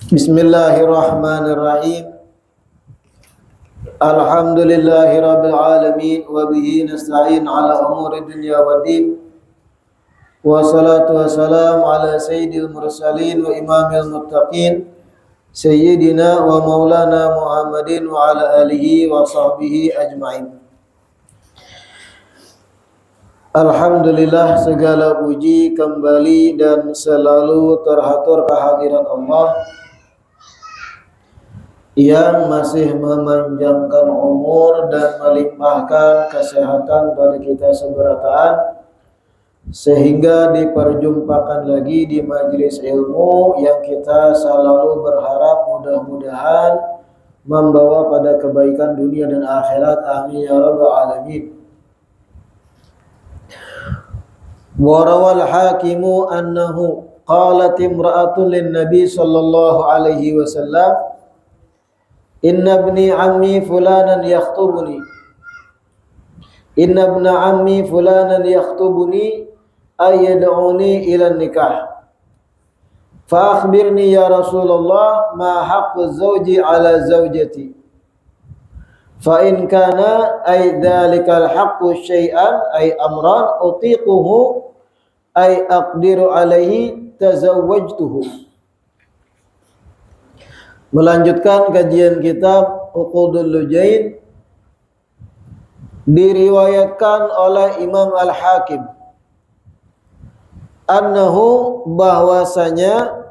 Bismillahirrahmanirrahim. Alhamdulillahirabbil alamin wa bihi nasta'in ala umuri dunya waddin. Wassalatu wassalamu ala sayyidil mursalin wa imamil muttaqin sayyidina wa maulana Muhammadin wa ala alihi wa sahbihi ajma'in. Alhamdulillah, segala puji kembali dan selalu terhatur kehadirat Allah yang masih memanjangkan umur dan melimpahkan kesehatan pada kita seberataan, sehingga diperjumpakan lagi di majelis ilmu yang kita selalu berharap mudah-mudahan membawa pada kebaikan dunia dan akhirat. Amin ya rabbal alamin. Warawal hakimu annahu qalat imra'atun lin nabi sallallahu alaihi wasallam, Inna ibni ammi fulanan yakhtubuni ayyad'uni ila nikah fa akhbirni ya Rasulullah ma haqqu zawji ala zawjati fa in kana ay dhalikal haqqu syai'an ay amran utiquhu ay aqdiru alaihi tazawwajtuhu. Melanjutkan kajian kitab Uqudul Lujain, diriwayatkan oleh Imam Al-Hakim annahu, bahwasanya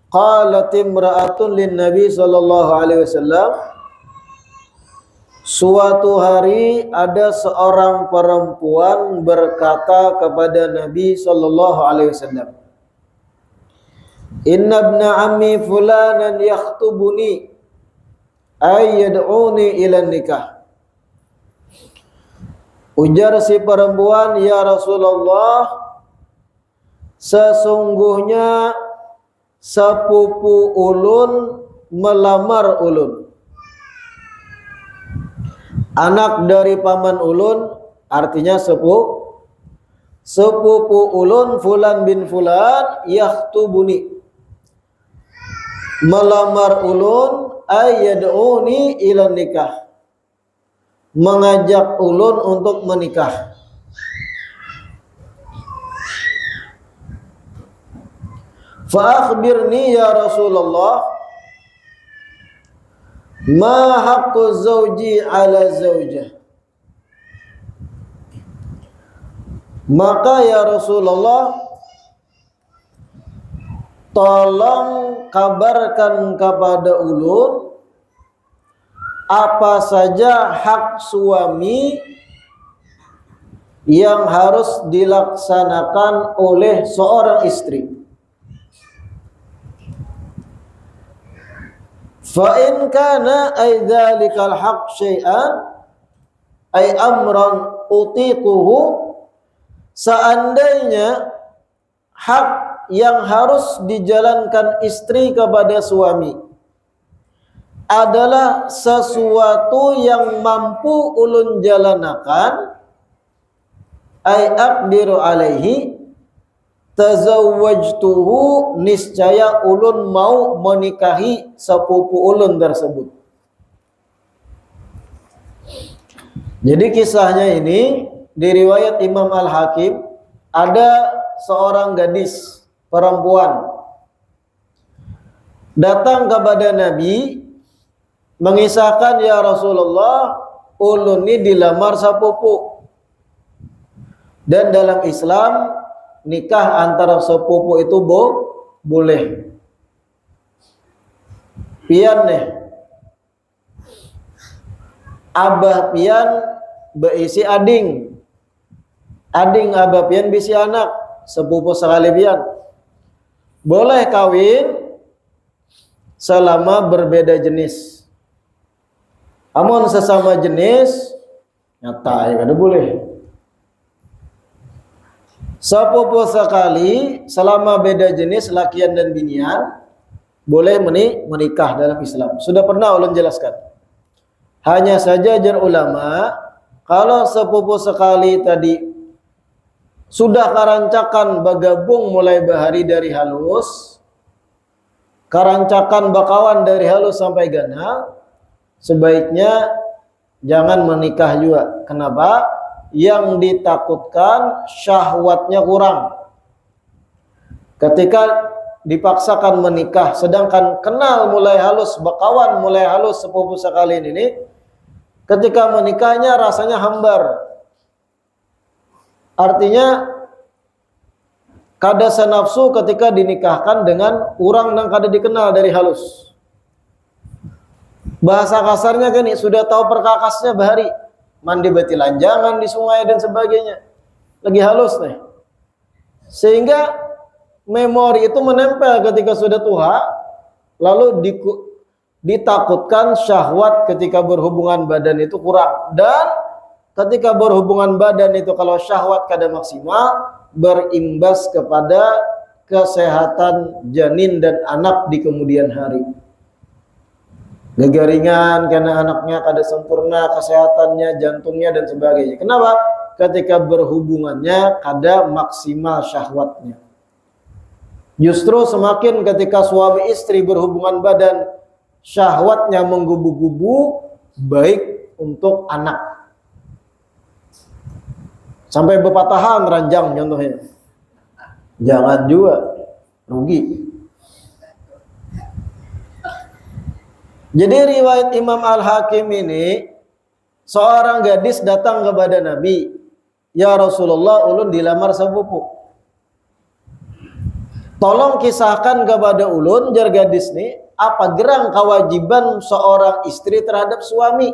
qalat imra'atun lin Nabi sallallahu alaihi wasallam, suatu hari ada seorang perempuan berkata kepada Nabi sallallahu alaihi wasallam, Inna ibna ammi fulanan yakhtubuni ayyad'uni ila nikah. Ujar si perempuan, ya Rasulullah, sesungguhnya sepupu ulun melamar ulun. Anak dari paman ulun, artinya sepupu ulun fulan bin fulan yakhtubuni, melamar ulun, ayyad'uni ila nikah, mengajak ulun untuk menikah. Fa akhbirni ya Rasulullah ma haqqu zawji ala zawjah. Maka ya Rasulullah, tolong kabarkan kepada ulun apa saja hak suami yang harus dilaksanakan oleh seorang istri. Fa in kana ay dzalikal haqq syai'an ay amran utiquhu, seandainya hak yang harus dijalankan istri kepada suami adalah sesuatu yang mampu ulun jalanakan, ay aqdiru alaihi tazawwajtuhu, niscaya ulun mau menikahi sepupu ulun tersebut. Jadi kisahnya ini diriwayat Imam Al-Hakim, ada seorang gadis perempuan datang kepada Nabi mengisahkan, ya Rasulullah, ulun ini dilamar sepupu, dan dalam Islam nikah antara sepupu itu boleh. Pian nih, abah pian beisi ading abah pian bisi anak, sepupu sekali pian. Boleh kawin selama berbeda jenis. Amun sesama jenis nyata ya kada boleh. Sepupu sekali selama beda jenis lakian dan binian boleh menikah dalam Islam. Sudah pernah ulun jelaskan. Hanya saja jar ulama, kalau sepupu sekali tadi sudah karancakan bergabung mulai bahari dari halus, Karancakan bakawan dari halus sampai ganal, sebaiknya jangan menikah juga. Kenapa? Yang ditakutkan syahwatnya kurang. Ketika dipaksakan menikah, sedangkan kenal mulai halus, bakawan mulai halus sepupu sekalian ini, ketika menikahnya rasanya hambar. Artinya kada senafsu ketika dinikahkan dengan orang yang kada dikenal dari halus. Bahasa kasarnya kan sudah tahu perkakasnya bahari, mandi betilanjangan di sungai dan sebagainya, lagi halus nih. Sehingga memori itu menempel ketika sudah tua, lalu ditakutkan syahwat ketika berhubungan badan itu kurang. Dan ketika berhubungan badan itu kalau syahwat kada maksimal, berimbas kepada kesehatan janin dan anak di kemudian hari. Gegaringan karena anaknya kada sempurna kesehatannya, jantungnya dan sebagainya. Kenapa? Ketika berhubungannya kada maksimal syahwatnya. Justru semakin ketika suami istri berhubungan badan, syahwatnya menggubu-gubu, baik untuk anak. Sampai berpatahan ranjang contohnya. Jangan juga, rugi. Jadi riwayat Imam Al-Hakim ini, seorang gadis datang kepada Nabi, "Ya Rasulullah, ulun dilamar sepupu. Tolong kisahkan kepada ulun, jar gadis ini, apa gerang kewajiban seorang istri terhadap suami?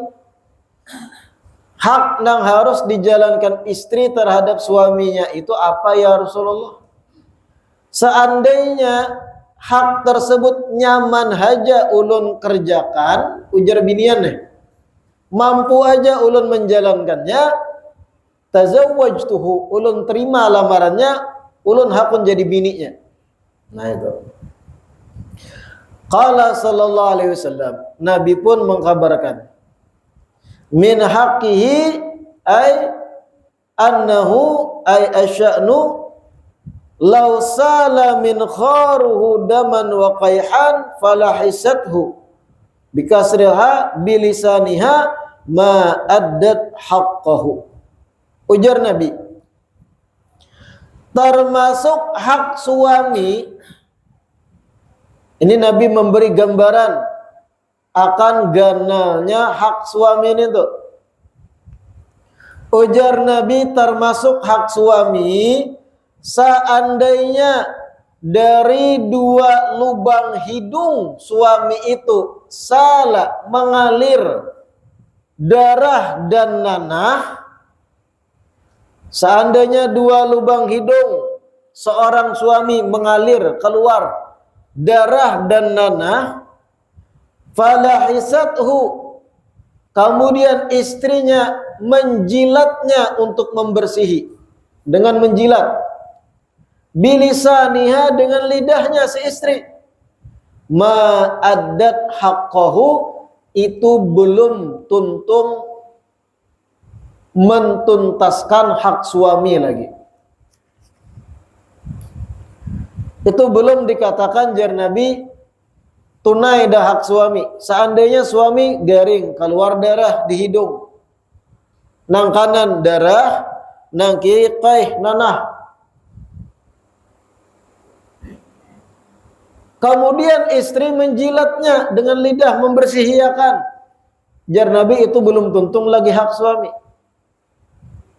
Hak yang harus dijalankan istri terhadap suaminya itu apa ya Rasulullah? Seandainya hak tersebut nyaman haja ulun kerjakan," ujar binian nih, "mampu aja ulun menjalankannya, tazawwajtuhu, ulun terima lamarannya, ulun hakun jadi bininya." Nah itu. Qala sallallahu alaihi wasallam, Nabi pun mengkabarkan, min haqqihi ay annahu ay asya'nu law sala min kharuhu daman wa qayhan falahisathu bikasriha bilisaniha ma addat haqqahu. Ujar Nabi, termasuk hak suami. Ini Nabi memberi gambaran akan ganalnya hak suami ini tuh. Ujar Nabi, termasuk hak suami, seandainya dari dua lubang hidung suami itu salah mengalir darah dan nanah, seandainya dua lubang hidung seorang suami mengalir keluar darah dan nanah, falahisathu, kemudian istrinya menjilatnya untuk membersihi dengan menjilat, bilisaniha, dengan lidahnya si istri, ma'addat haqqahu, itu belum mentuntaskan hak suami lagi. Itu belum dikatakan jar Nabi tunai dah hak suami. Seandainya suami garing, keluar darah di hidung, nang kanan darah, nang kiri qaih nanah, kemudian istri menjilatnya dengan lidah, membersihiakan, jar Nabi itu belum tuntung lagi hak suami.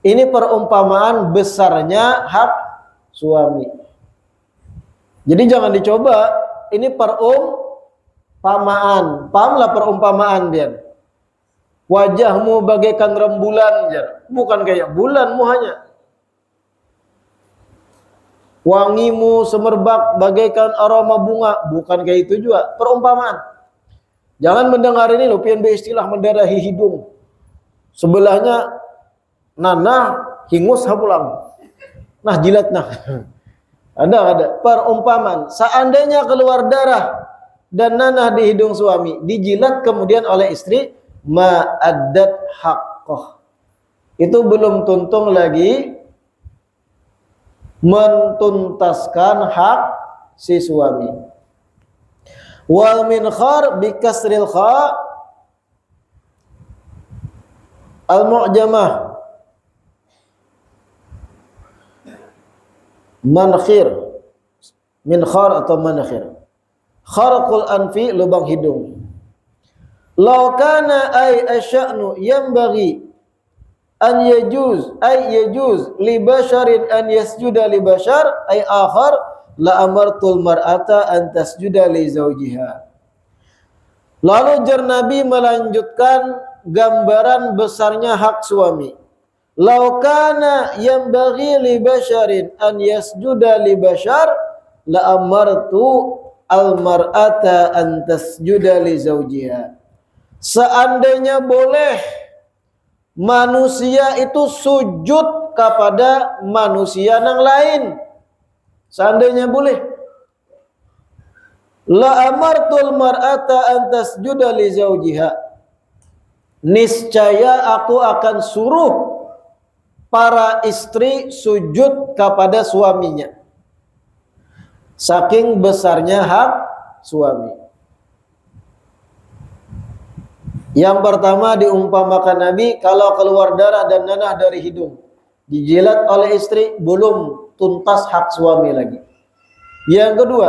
Ini perumpamaan besarnya hak suami. Jadi jangan dicoba, ini perumpamaan. Pahamlah perumpamaan dia. Wajahmu bagaikan rembulan, jar. Bukan kayak bulanmu hanya. Wangimu semerbak bagaikan aroma bunga, bukan kayak itu juga. Perumpamaan. Jangan mendengar ini loh, pian istilah mendarahi hidung. Sebelahnya nanah hingus hapulang. Nah jilat nah. Ada perumpamaan. Seandainya keluar darah dan nanah di hidung suami, dijilat kemudian oleh istri, ma'addat haqqah, itu belum tuntung lagi mentuntaskan hak si suami. Wal minkhar bi kasril kha al mu'jamah mankhir, minkhar atau mankhir. Kharqul anfi, lubang hidung. Law kana ay asya'nu yanbaghi an yajuz li basharin an yasjuda li bashar ay akhar la amartul mar'ata an tasjuda li zawjiha. Lalu jar Nabi melanjutkan gambaran besarnya hak suami. Law kana yanbaghi li basharin an yasjuda li bashar la amartu al mar'ata an tasjuda li zawjiha. Seandainya boleh manusia itu sujud kepada manusia yang lain, seandainya boleh, la amartul mar'ata an tasjuda li zawjiha, niscaya aku akan suruh para istri sujud kepada suaminya, saking besarnya hak suami. Yang pertama diumpamakan Nabi, kalau keluar darah dan nanah dari hidung, dijilat oleh istri, belum tuntas hak suami lagi. Yang kedua,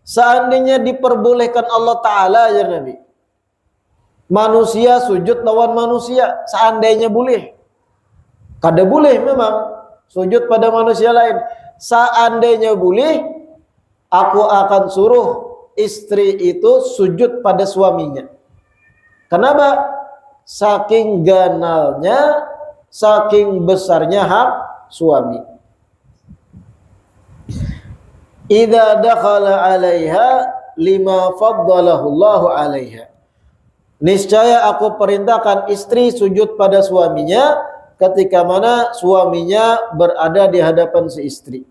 seandainya diperbolehkan Allah Ta'ala, ya Nabi, manusia sujud lawan manusia, seandainya boleh. Kada boleh memang sujud pada manusia lain. Seandainya boleh, aku akan suruh istri itu sujud pada suaminya. Kenapa? Saking ganalnya, saking besarnya hak suami. Idza dakhala 'alaiha lima faddalahu Allahu 'alaiha. Niscaya aku perintahkan istri sujud pada suaminya ketika mana suaminya berada di hadapan si istri.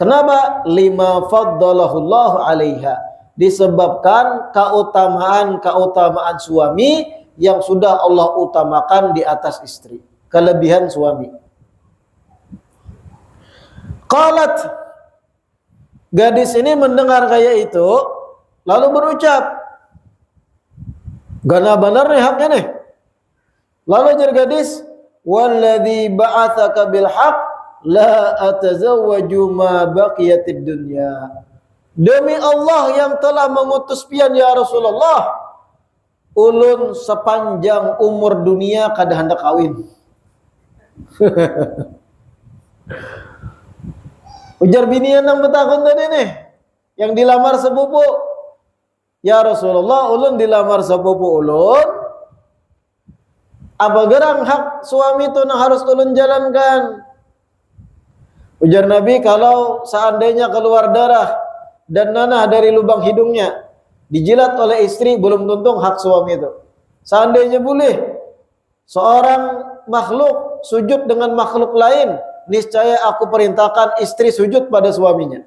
Kenapa? Lima faddalahu Allahu 'alaiha. Disebabkan keutamaan suami yang sudah Allah utamakan di atas istri. Kelebihan suami. Qalat, gadis ini mendengar kayak itu, lalu berucap, gana benar nih haknya nih. Lalu jar gadis, walladzi ba'atsaka bil haqq la atazawwaju ma baqiyatid dunya. Demi Allah yang telah mengutus pian ya Rasulullah, ulun sepanjang umur dunia kada hendak kawin. Ujar binian yang betakun tadi nih, yang dilamar sepupu. Ya Rasulullah, ulun dilamar sepupu ulun. Apa gerang hak suami itu yang harus ulun jalankan? Ujar Nabi, kalau seandainya keluar darah dan nanah dari lubang hidungnya, dijilat oleh istri, belum tentu hak suami itu. Seandainya boleh seorang makhluk sujud dengan makhluk lain, niscaya aku perintahkan istri sujud pada suaminya.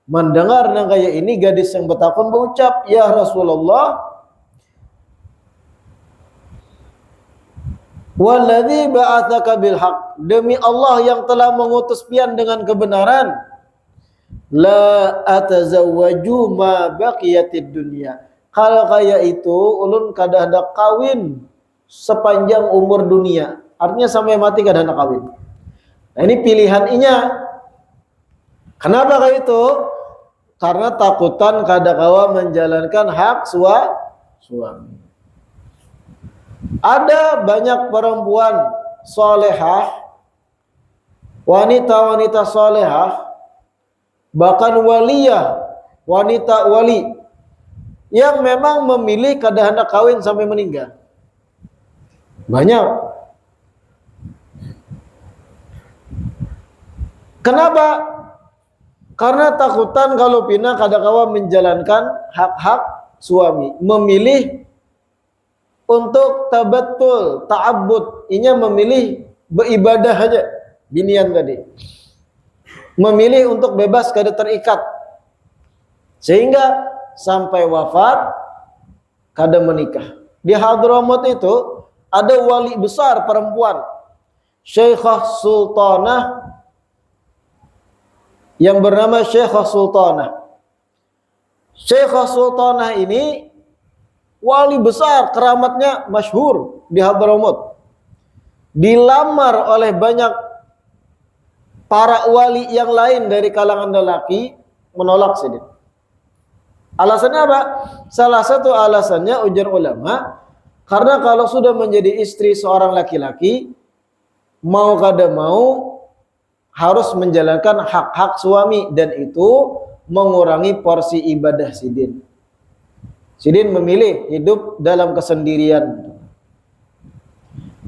Mendengar yang kayak ini, gadis yang betakun berucap, ya Rasulullah, walladzi ba'atsaka bil haqq, demi Allah yang telah mengutus pian dengan kebenaran, la atazawwaju ma baqiyatid dunya. Kalau kayak itu ulun kada hendak kawin sepanjang umur dunia. Artinya sampai mati kada hendak kawin. Nah, ini pilihan inya. Kenapa kayak itu? Karena takutan kada kawa menjalankan hak suami. Ada banyak perempuan solehah, wanita-wanita solehah, bahkan waliyah, wanita wali, yang memang memilih kada hendak kawin sampai meninggal. Banyak. Kenapa? Karena takutan kalau pina kada kawa menjalankan hak-hak suami, memilih untuk tabattul, ta'abbud, inya memilih beribadah aja, binian tadi. Memilih untuk bebas kada terikat, sehingga sampai wafat kada menikah. Di Hadramaut itu ada wali besar perempuan, Syekhah Sultanah, yang bernama Syekhah Sultanah. Syekhah Sultanah ini wali besar, keramatnya masyhur di Hadramaut. Dilamar oleh banyak para wali yang lain dari kalangan lelaki, menolak Sidin. Alasannya apa? Salah satu alasannya ujar ulama, karena kalau sudah menjadi istri seorang laki-laki, mau kada mau harus menjalankan hak-hak suami, dan itu mengurangi porsi ibadah Sidin. Sidin memilih hidup dalam kesendirian.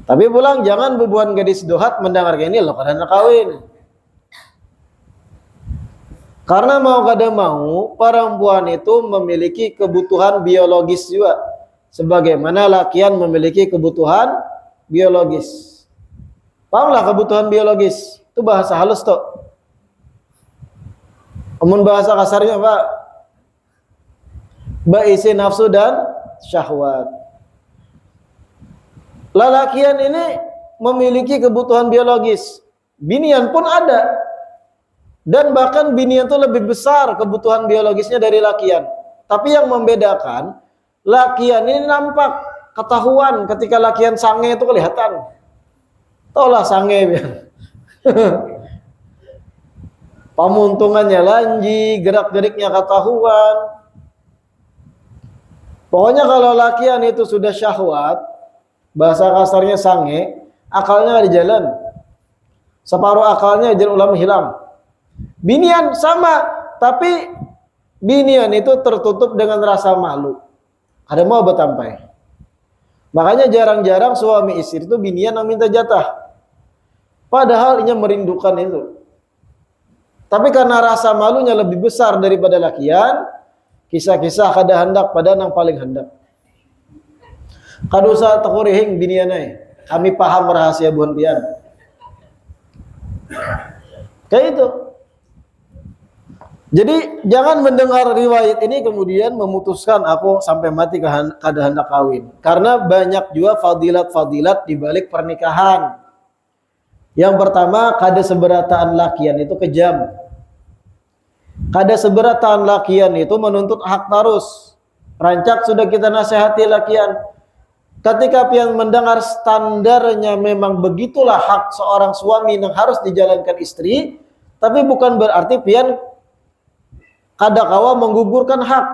Tapi pulang jangan bebuan gadis dohat mendengar ini loh karena kawin. Karena mau kada mau perempuan itu memiliki kebutuhan biologis juga, sebagaimana lakian memiliki kebutuhan biologis. Pahamlah kebutuhan biologis? Itu bahasa halus toh. Amun bahasa kasarnya Pak, isi nafsu dan syahwat. Lelakian ini memiliki kebutuhan biologis. Binian pun ada. Dan bahkan binian itu lebih besar kebutuhan biologisnya dari lakian. Tapi yang membedakan, lakian ini nampak, ketahuan ketika lakian sange itu kelihatan. Taulah sange. Pamuntungannya lanji, gerak-geriknya ketahuan. Pokoknya kalau lakian itu sudah syahwat, bahasa kasarnya sange, akalnya di jalan. Separuh akalnya ijazah ulama hilang. Binian sama, tapi binian itu tertutup dengan rasa malu. Ada mau betampai. Makanya jarang-jarang suami istri itu binian yang minta jatah. Padahal ia merindukan itu. Tapi karena rasa malunya lebih besar daripada lakian, kisah-kisah kada hendak pada yang paling hendak. Kadusa takurihing binianai. Kami paham rahasia buhan pian. Kayak itu. Jadi jangan mendengar riwayat ini kemudian memutuskan aku sampai mati kada hendak kawin. Karena banyak juga fadilat-fadilat di balik pernikahan. Yang pertama, kada seberataan lakian itu kejam. Kada seberataan lakian itu menuntut hak tarus. Rancak sudah kita nasihati lakian. Ketika pian mendengar standarnya memang begitulah hak seorang suami yang harus dijalankan istri, tapi bukan berarti pian kada kawa menggugurkan hak.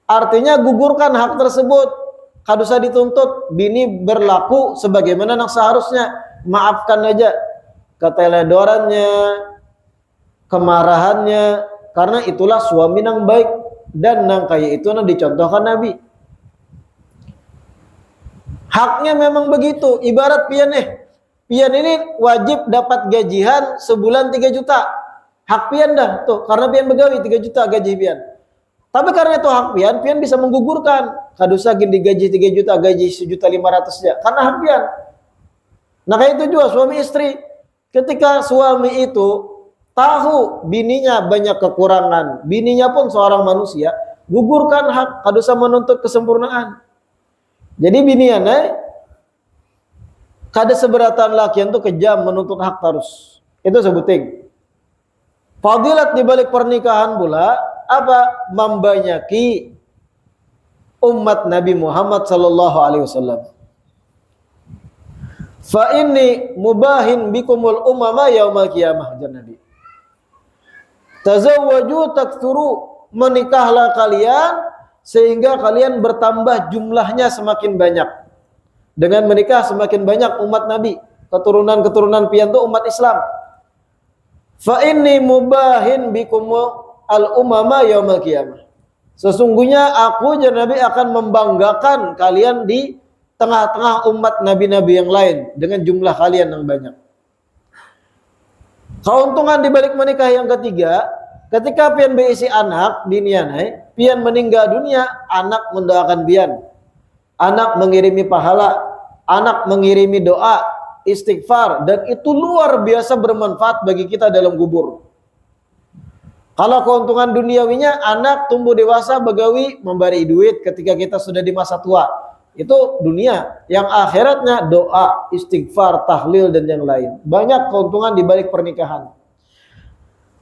Artinya gugurkan hak tersebut. Kada usah dituntut. Bini berlaku sebagaimana yang seharusnya. Maafkan aja keteledorannya, kemarahannya. Karena itulah suami yang baik. Dan yang kayak itu yang dicontohkan Nabi. Haknya memang begitu. Ibarat pian pian ini wajib dapat gajian sebulan 3 juta. Hak pian dah tuh, karena pian begawi 3 juta gaji pian. Tapi karena itu hak pian, pian bisa menggugurkan. Kadusa gini gaji 3 juta, gaji 1.500.000 ya, karena hak pian. Nah kayak itu juga suami istri. Ketika suami itu tahu bininya banyak kekurangan, bininya pun seorang manusia, gugurkan hak, kadusa menuntut kesempurnaan. Jadi binian kada seberatan lakian tuh kejam menuntut hak terus. Itu sebuting. Fadilat di balik pernikahan pula apa? Membanyaki umat Nabi Muhammad sallallahu alaihi wasallam. Fa inni mubahin bikumul umama yaumal qiyamah, jar Nabi. Tazawwaju taktsuru, menikahlah kalian sehingga kalian bertambah jumlahnya semakin banyak. Dengan menikah semakin banyak umat Nabi, keturunan-keturunan pian itu umat Islam. Fa inni mubahin bikum al-umama yaumil qiyamah. Sesungguhnya aku jar Nabi akan membanggakan kalian di tengah-tengah umat nabi-nabi yang lain dengan jumlah kalian yang banyak. Keuntungan di balik menikah yang ketiga, ketika pian berisi anak binian pian meninggal dunia, anak mendoakan pian. Anak mengirimi pahala, anak mengirimi doa, istighfar, dan itu luar biasa bermanfaat bagi kita dalam kubur. Kalau keuntungan duniawinya, anak tumbuh dewasa begawi memberi duit ketika kita sudah di masa tua, itu dunia. Yang akhiratnya doa, istighfar, tahlil, dan yang lain. Banyak keuntungan di balik pernikahan.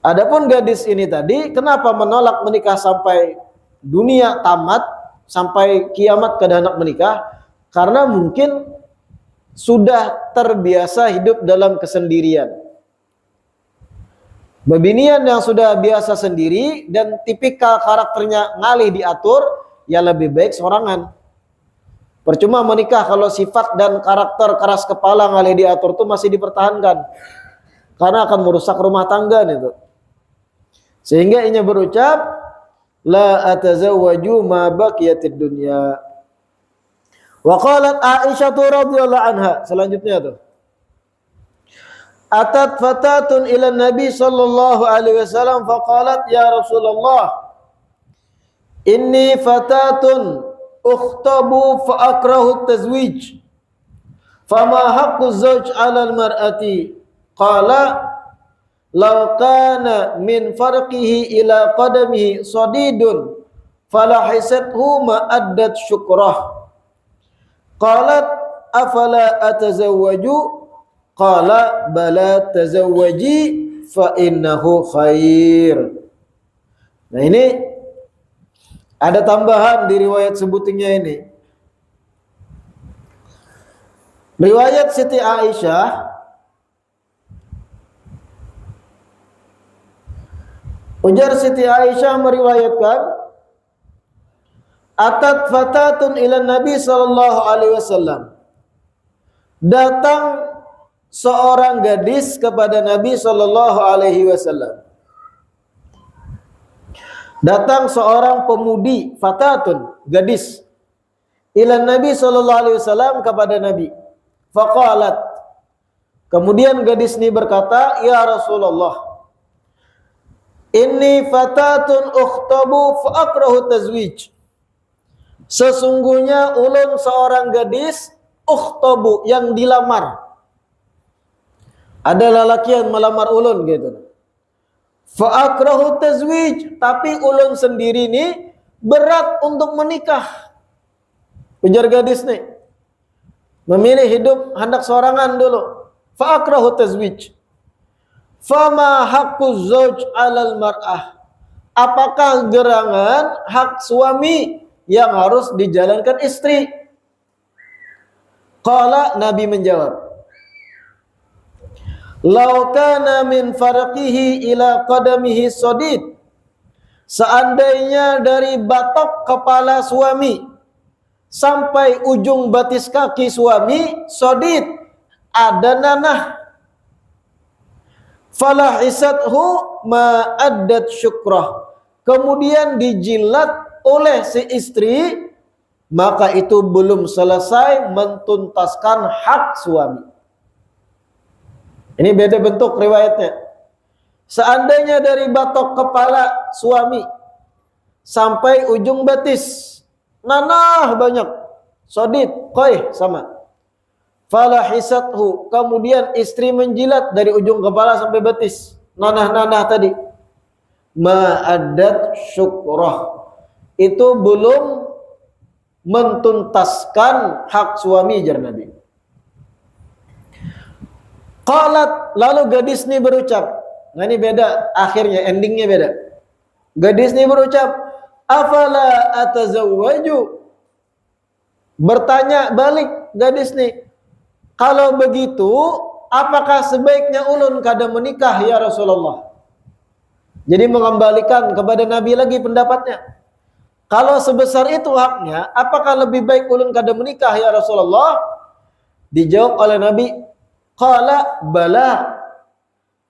Adapun gadis ini tadi, kenapa menolak menikah sampai dunia tamat, sampai kiamat kada hendak menikah? Karena mungkin sudah terbiasa hidup dalam kesendirian. Bebinian yang sudah biasa sendiri dan tipikal karakternya ngalih diatur, ya lebih baik sorangan. Percuma menikah kalau sifat dan karakter keras kepala ngalih diatur itu masih dipertahankan. Karena akan merusak rumah tangga itu. Sehingga inya berucap, la atazawwaju ma baqiyatid dunya. Wa qalat Aisyah radhiyallahu anha, selanjutnya tuh. Atat fatatun ila Nabi sallallahu alaihi wasallam faqalat ya Rasulullah, inni fatatun ukhtabu fa akrahu tazwij. Fama haqqu zawj 'ala al-mar'ati? Qala law kana min farqihi ila qadamihi sadidun falahisathu ma addat syukrah. Qalat afala atazawwaju? Qala bala tazawwaji fa innahu khair. Nah ini ada tambahan di riwayat sebutingnya ini. Riwayat Siti Aisyah, ujar Siti Aisyah meriwayatkan, atat fatatun ila Nabi sallallahu alaihi wasallam. Datang seorang gadis kepada Nabi sallallahu alaihi wasallam. Datang seorang pemudi, fatatun, gadis, ila Nabi sallallahu alaihi wasallam kepada Nabi. Faqalat, kemudian gadis ini berkata, ya Rasulullah, inni fatatun ukhtabu fa akrahu tazwij. Sesungguhnya ulun seorang gadis ukhtabu, yang dilamar. Ada lelaki yang melamar ulun gitu. Fa akrahu tazwij, tapi ulun sendiri ini berat untuk menikah. Ujar gadis nih, memilih hidup hendak sorangan dulu. Fa akrahu tazwij. Fama haqqu zawj 'alal mar'ah? Apakah gerangan hak suami yang harus dijalankan istri? Qala, Nabi menjawab, law kana min farqihi ila qadamihi sadid. Seandainya dari batok kepala suami sampai ujung batis kaki suami sadid, ada nanah, falahisathu ma addat syukrah, kemudian dijilat oleh si istri, maka itu belum selesai mentuntaskan hak suami. Ini beda bentuk riwayatnya. Seandainya dari batok kepala suami sampai ujung batis, nanah banyak, sodid, koi sama. Falahisathu, kemudian istri menjilat dari ujung kepala sampai batis, nanah-nanah tadi. Ma'adat syukrah, itu belum mentuntaskan hak suami, jar Nabi. Qalat, lalu gadis ini berucap, nah ini beda, akhirnya endingnya beda. Gadis ini berucap, afala atazawwaju? Bertanya balik gadis ini, kalau begitu apakah sebaiknya ulun kada menikah ya Rasulullah? Jadi mengembalikan kepada Nabi lagi pendapatnya. Kalau sebesar itu haknya, apakah lebih baik ulun kada menikah ya Rasulullah? Dijawab oleh Nabi, qala bala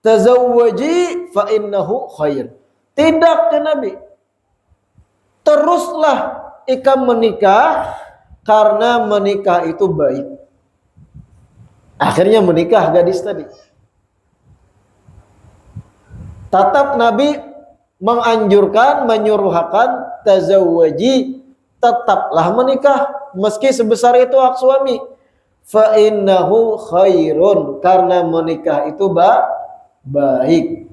tazawwaji fa innahu khair. Tidak ya Nabi, teruslah ikam menikah karena menikah itu baik. Akhirnya menikah gadis tadi. Tetap Nabi menganjurkan, menyuruhkan tazawwaji, tetaplah menikah meski sebesar itu hak suami. Fa innahu khairun, karena menikah itu baik.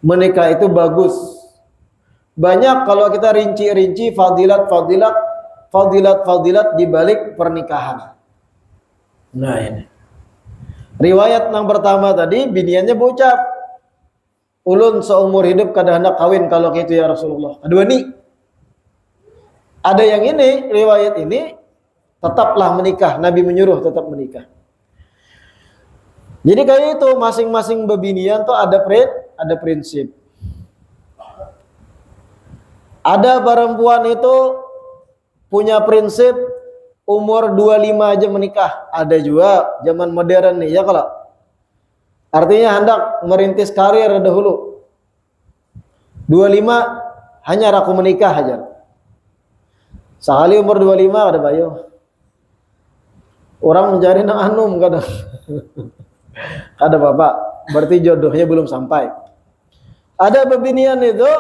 Menikah itu bagus. Banyak kalau kita rinci-rinci fadilat di balik pernikahan. Nah ini. Riwayat yang pertama tadi biniannya berucap, ulun seumur hidup kada hendak kawin kalau gitu ya Rasulullah. Kedua nih, ada yang ini, riwayat ini, tetaplah menikah. Nabi menyuruh tetap menikah. Jadi kayak itu, masing-masing bebinian tuh ada prinsip. Ada perempuan itu punya prinsip umur 25 aja menikah. Ada juga zaman modern nih ya kalau. Artinya hendak merintis karir dahulu. 25 hanya raku menikah aja. Sekali umur 25 ada bayu. Orang mencari nang anum kadang. Ada bapak, berarti jodohnya belum sampai. Ada bebinian itu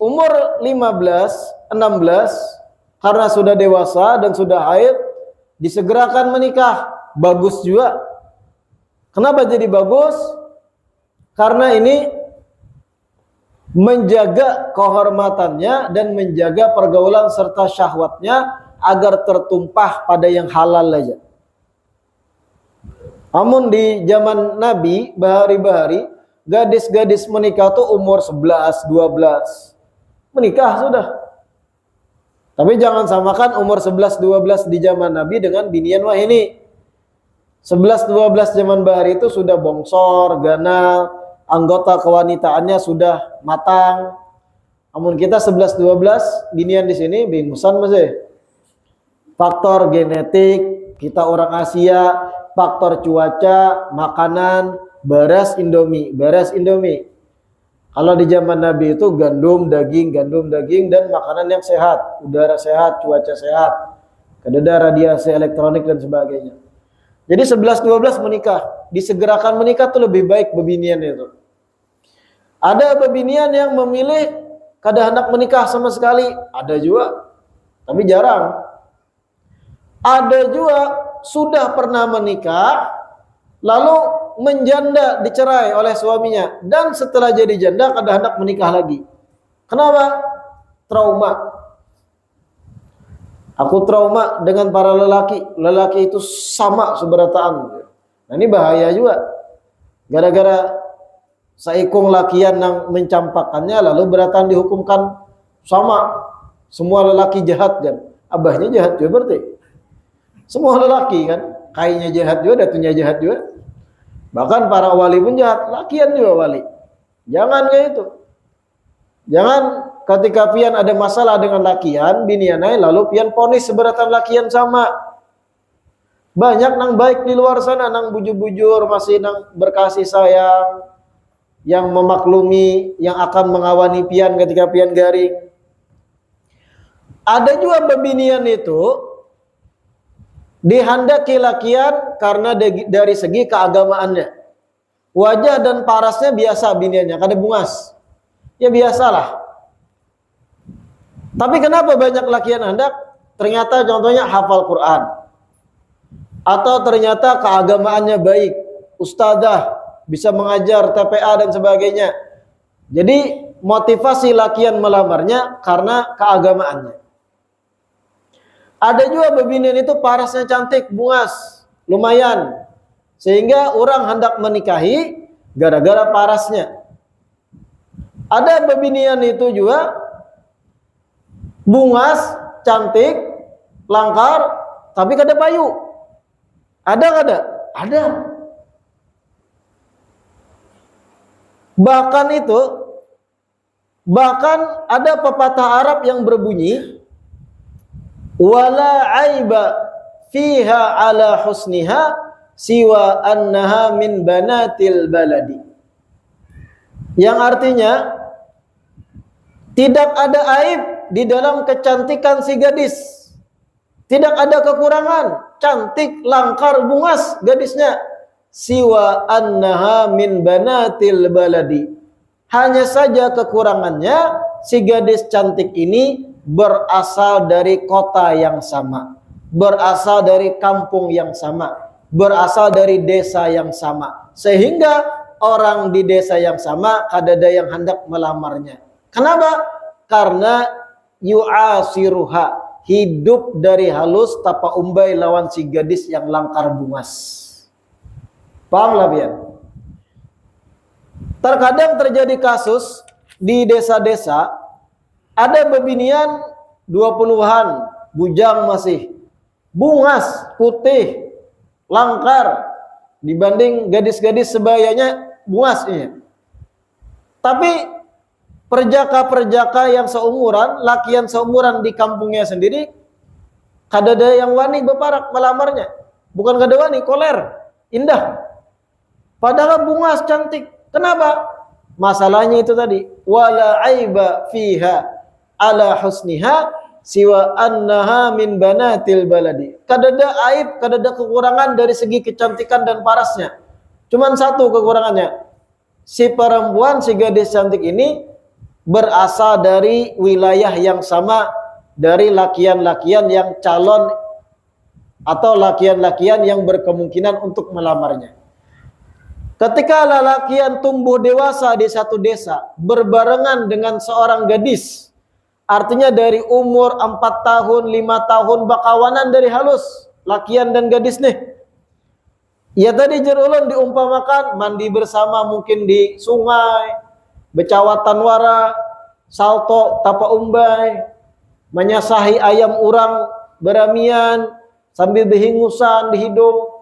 umur 15, 16 karena sudah dewasa dan sudah haid disegerakan menikah. Bagus juga. Kenapa jadi bagus? Karena ini menjaga kehormatannya dan menjaga pergaulan serta syahwatnya agar tertumpah pada yang halal aja. Namun di zaman Nabi, bahari-bahari, gadis-gadis menikah tuh umur 11, 12. Menikah sudah. Tapi jangan samakan umur 11, 12 di zaman Nabi dengan binian wah ini. 11, 12 zaman bahari itu sudah bongsor, ganal, anggota kewanitaannya sudah matang. Namun kita 11, 12 binian di sini bingusan masih. Faktor genetik, kita orang Asia, faktor cuaca, makanan, beras Indomie. Kalau di zaman Nabi itu gandum, daging, dan makanan yang sehat, udara sehat, cuaca sehat, kededa radiasi elektronik dan sebagainya. Jadi 11-12 menikah, disegerakan menikah itu lebih baik bebinian itu. Ada bebinian yang memilih kada hendak menikah sama sekali, ada juga, tapi jarang. Ada juga sudah pernah menikah, lalu menjanda dicerai oleh suaminya, dan setelah jadi janda kada hendak menikah lagi. Kenapa? Trauma. Aku trauma dengan para lelaki. Lelaki itu sama seberataan. Nah ini bahaya juga. Gara-gara saikung lakian yang mencampakannya, lalu beratan dihukumkan sama. Semua lelaki jahat kan. Abahnya jahat juga berarti. Semua lelaki kan, kayaknya jahat juga, datunya jahat juga. Bahkan para wali pun jahat, lakian juga wali. Jangan kayak itu. Jangan ketika pian ada masalah dengan lakian, binianai, lalu pian ponis seberatan lakian sama. Banyak nang baik di luar sana, nang bujur-bujur, masih nang berkasih sayang, yang memaklumi, yang akan mengawani pian ketika pian garing. Ada juga bebinian itu dihendaki lakian karena dari segi keagamaannya. Wajah dan parasnya biasa biniannya, kada bungas. Ya biasalah. Tapi kenapa banyak lakian hendak? Ternyata contohnya hafal Quran. Atau ternyata keagamaannya baik. Ustadzah, bisa mengajar TPA dan sebagainya. Jadi motivasi lakian melamarnya karena keagamaannya. Ada juga bebinian itu parasnya cantik, bungas, lumayan. Sehingga orang hendak menikahi gara-gara parasnya. Ada bebinian itu juga bungas, cantik, langkar, tapi kada payu. Ada kada? Ada. Bahkan ada pepatah Arab yang berbunyi wala aiba fiha ala husniha siwa annaha min banatil baladi. Yang artinya tidak ada aib di dalam kecantikan si gadis. Tidak ada kekurangan, cantik, langkar, bungas gadisnya. Siwa annaha min banatil baladi. Hanya saja kekurangannya si gadis cantik ini berasal dari kota yang sama, berasal dari kampung yang sama, berasal dari desa yang sama, sehingga orang di desa yang sama kadada yang hendak melamarnya. Kenapa? Karena yu'asiruha, hidup dari halus tapa umbai lawan si gadis yang langkar bungas. Paham lah pian? Terkadang terjadi kasus di desa-desa, ada bebinian 20-an, bujang masih, bungas, putih, langkar, dibanding gadis-gadis sebayanya bungas ini. Tapi perjaka-perjaka yang seumuran, lakian seumuran di kampungnya sendiri, kadada yang wani beparak melamarnya. Bukan kada wani, koler, indah. Padahal bungas, cantik. Kenapa? Masalahnya itu tadi, wala aiba fiha ala husniha siwa annaha min banatil baladi. Kadada aib, kadada kekurangan dari segi kecantikan dan parasnya. Cuman satu kekurangannya. Si perempuan, si gadis cantik ini berasal dari wilayah yang sama dari lakian-lakian yang calon atau lakian-lakian yang berkemungkinan untuk melamarnya. Ketika lelakian tumbuh dewasa di satu desa berbarengan dengan seorang gadis, artinya dari umur 4 tahun, 5 tahun bakawanan dari halus, lakian dan gadis nih. Ya tadi jerulun diumpamakan mandi bersama mungkin di sungai, becawatan wara, salto tapa umbai, menyasahi ayam urang beramian sambil dihingusan di hidung.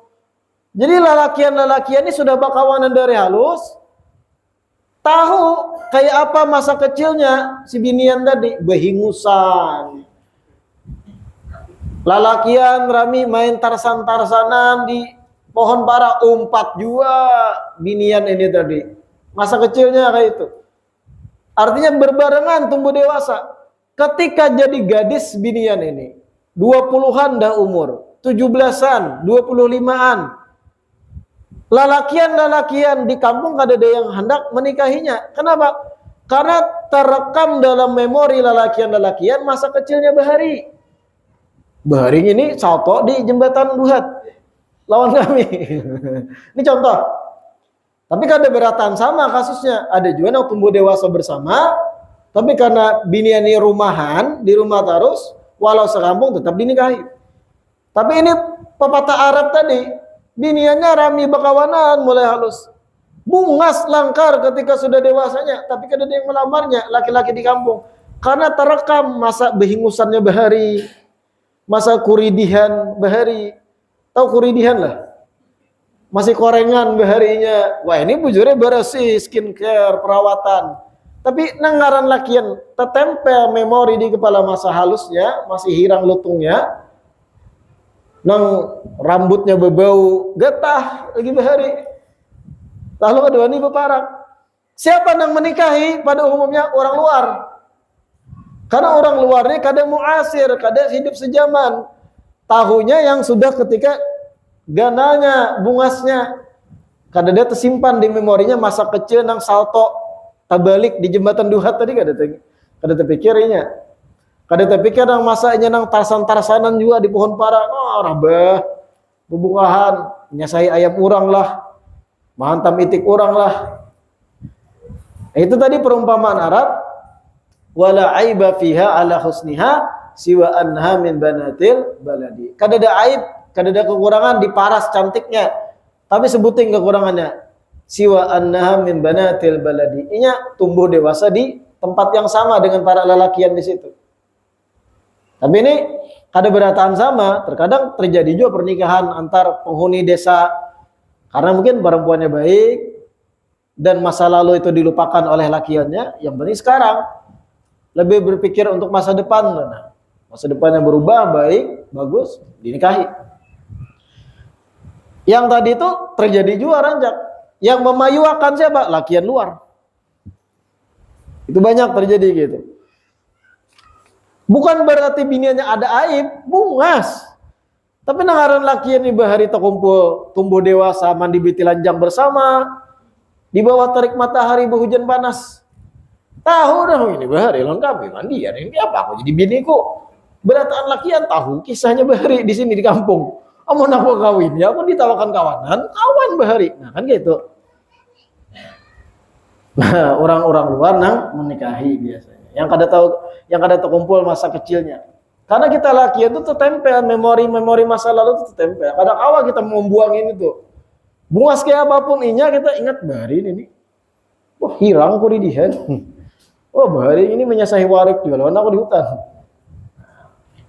Jadi lelakian-lelakian ini sudah bakawanan dari halus, tahu kayak apa masa kecilnya si binian tadi, behingusan. Lelakian rami main tarsan-tarsanan di pohon para, umpat juga binian ini tadi. Masa kecilnya kayak itu. Artinya berbarengan tumbuh dewasa. Ketika jadi gadis binian ini, 20-an dah umur, 17-an, 25-an. Lalakian-lalakian di kampung kada ada yang hendak menikahinya. Kenapa? Karena terekam dalam memori lalakian-lalakian masa kecilnya Bahari. Bahari ini salto di jembatan Duhat lawan kami. Ini contoh. Tapi kada beratan sama kasusnya. Ada juga yang tumbuh dewasa bersama, tapi karena binian ini rumahan, di rumah terus, walau sekampung tetap dinikahi. Tapi ini pepatah Arab tadi, biniannya rami bakawanan mulai halus, bungas langkar ketika sudah dewasanya, tapi kada ada yang melamarnya, laki-laki di kampung, karena terekam masa behingusannya Bahari, masa kuridihan Bahari. Tahu kuridihan lah, masih korengan Baharinya. Wah ini bujurnya bersih, skincare, perawatan. Tapi nangaran lakian tetempel memori di kepala masa halusnya, masih hirang lutungnya, nang rambutnya berbau getah lagi Bahari. Lalu kedua ini beparak. Siapa yang menikahi pada umumnya orang luar. Karena orang luar ini kadang muasir, kadang hidup sejaman. Tahunya yang sudah ketika gananya, bungasnya. Kadang dia tersimpan di memorinya masa kecil nang salto tabalik di jembatan Duhat tadi kada terpikirnya. Kada terpikir nang masanya nang tarsan-tarsanan juga di pohon para, rabah, bubukahan, nyasai ayam urang lah, mahantam itik urang lah. Itu tadi perumpamaan Arab, wala aiba fiha ala husniha siwa anha min banatil baladi. Kada ada aib, kada ada kekurangan di paras cantiknya, tapi sebutin kekurangannya. Siwa anha min banatil baladi. Inya tumbuh dewasa di tempat yang sama dengan para lelakian di situ. Tapi ini kada berataan sama, terkadang terjadi juga pernikahan antar penghuni desa karena mungkin perempuannya baik dan masa lalu itu dilupakan oleh lakiannya. Yang penting sekarang lebih berpikir untuk masa depan. Nah, masa depannya berubah, baik, bagus, dinikahi. Yang tadi itu terjadi juga ranjak. Yang memayuakan siapa? Lakian luar. Itu banyak terjadi gitu. Bukan berarti biniannya ada aib, bungas. Tapi nangaran lakian di Bahari terkumpul, tumbuh dewasa, mandi bitilanjang bersama, di bawah terik matahari berhujan panas. Tahu dah ini Bahari lengkap, mandian ini apa? Aku jadi biniku. Berataan lakian tahu kisahnya Bahari di sini di kampung. Amun aku kawin, ya aku ditawakan kawanan, kawan Bahari. Nah kan gitu. Nah, orang-orang luar nang menikahi biasanya. Yang kada terkumpul masa kecilnya. Karena kita lakian itu tertempel, memori-memori masa lalu itu tertempel. Kadang awal kita membuang ini tuh. Bungas kayak apapun inya kita ingat Bahari ini. Wah, hirang ko di dia. Oh, bahari ini menyasahi warik juga lawan aku di hutan.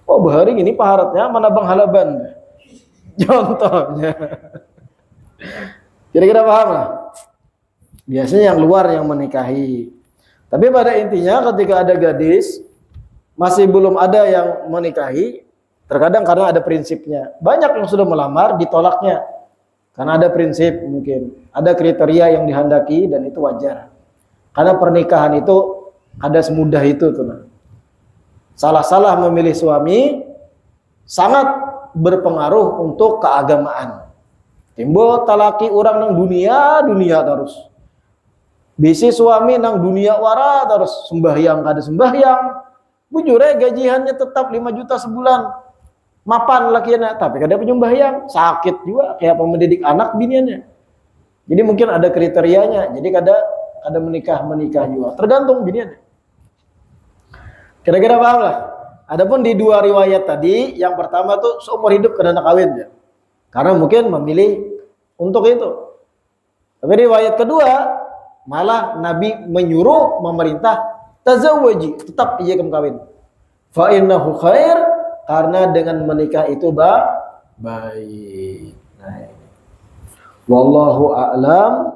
Oh, bahari ini paharatnya menabang halaban. Contohnya. Kira-kira paham lah? Biasanya yang luar yang menikahi. Tapi pada intinya ketika ada gadis masih belum ada yang menikahi, terkadang karena ada prinsipnya. Banyak yang sudah melamar ditolaknya. Karena ada prinsip mungkin, ada kriteria yang dihendaki dan itu wajar. Karena pernikahan itu ada semudah itu tuh. Salah-salah memilih suami sangat berpengaruh untuk keagamaan. Timbul talaki orang nang dunia terus. Bisi suami nang dunia wara terus sembahyang kada sembahyang. Bujure gajiannya tetap 5 juta sebulan. Mapan lakinya, tapi kada penyembahyang, sakit juga kayak pendidik anak biniannya. Jadi mungkin ada kriterianya. Jadi kada menikah juga. Tergantung biniannya. Kira-kira paham lah. Adapun di dua riwayat tadi, yang pertama tuh seumur hidup kada kawin ya. Karena mungkin memilih untuk itu. Tapi riwayat kedua, malah Nabi menyuruh memerintah tazawwaji, tetap ia kawin. Fa innahu khair, karena dengan menikah itu baik. Nah, wallahu a'lam.